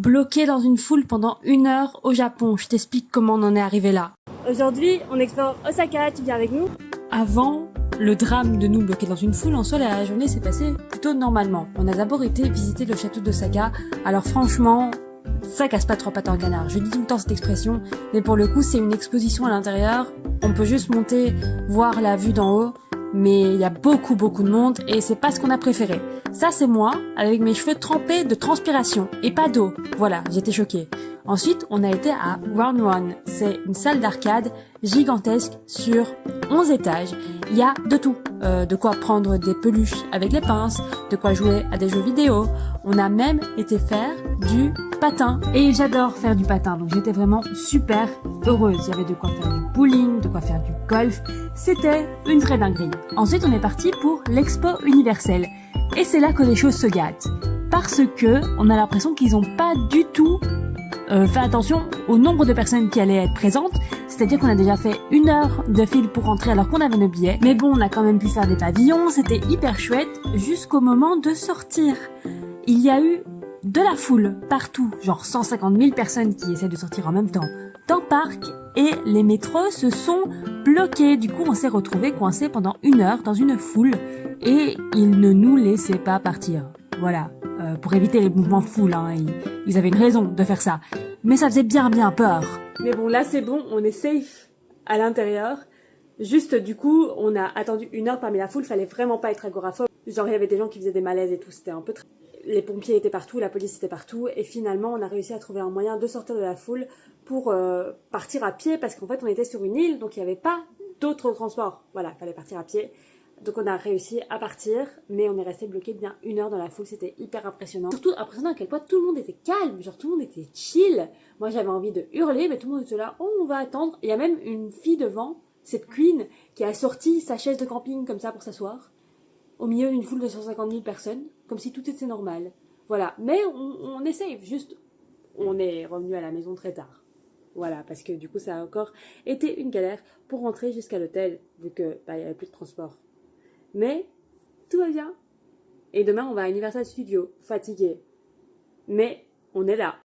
bloqué dans une foule pendant 1 heure au Japon. Je t'explique comment on en est arrivé là. Aujourd'hui, on explore Osaka, tu viens avec nous? Avant le drame de nous bloquer dans une foule, en soi, la journée s'est passée plutôt normalement. On a d'abord été visiter le château d'Osaka. Alors franchement, ça casse pas trois pattes en canard. Je dis tout le temps cette expression, mais pour le coup, c'est une exposition à l'intérieur. On peut juste monter, voir la vue d'en haut, mais il y a beaucoup de monde et c'est pas ce qu'on a préféré. Ça, c'est moi, avec mes cheveux trempés de transpiration et pas d'eau. Voilà, j'étais choquée. Ensuite, on a été à Round One. C'est une salle d'arcade gigantesque sur 11 étages. Il y a de tout. De quoi prendre des peluches avec les pinces, de quoi jouer à des jeux vidéo. On a même été faire du patin. Et j'adore faire du patin, donc j'étais vraiment super heureuse. Il y avait de quoi faire du bowling, de quoi faire du golf. C'était une vraie dinguerie. Ensuite, on est parti pour l'Expo universelle. Et c'est là que les choses se gâtent. Parce que on a l'impression qu'ils ont pas du tout fait attention au nombre de personnes qui allaient être présentes. C'est-à-dire qu'on a déjà fait 1 heure de file pour rentrer alors qu'on avait nos billets. Mais bon, on a quand même pu faire des pavillons, c'était hyper chouette jusqu'au moment de sortir. Il y a eu de la foule partout, genre 150 000 personnes qui essaient de sortir en même temps dans le parc et les métros se sont bloqués. Du coup, on s'est retrouvés coincés pendant 1 heure dans une foule et ils ne nous laissaient pas partir. Voilà, pour éviter les mouvements de foule, hein. Ils avaient une raison de faire ça. Mais ça faisait bien peur. Mais bon, là c'est bon, on est safe à l'intérieur. Juste du coup, on a attendu 1 heure parmi la foule, fallait vraiment pas être agoraphobe. Genre il y avait des gens qui faisaient des malaises et tout, c'était un peu... Les pompiers étaient partout, la police était partout, et finalement on a réussi à trouver un moyen de sortir de la foule pour partir à pied, parce qu'en fait on était sur une île, donc il n'y avait pas d'autres transports. Voilà, il fallait partir à pied. Donc on a réussi à partir, mais on est resté bloqué bien 1 heure dans la foule, c'était hyper impressionnant. Surtout impressionnant à quel point tout le monde était calme, genre tout le monde était chill. Moi j'avais envie de hurler, mais tout le monde était là, oh on va attendre. Il y a même une fille devant, cette queen, qui a sorti sa chaise de camping comme ça pour s'asseoir, au milieu d'une foule de 150 000 personnes, comme si tout était normal. Voilà, mais on essaye, juste on est revenu à la maison très tard. Voilà, parce que du coup ça a encore été une galère pour rentrer jusqu'à l'hôtel, vu que il y avait plus de transport. Mais tout va bien. Et demain, on va à Universal Studios, fatigué. Mais on est là.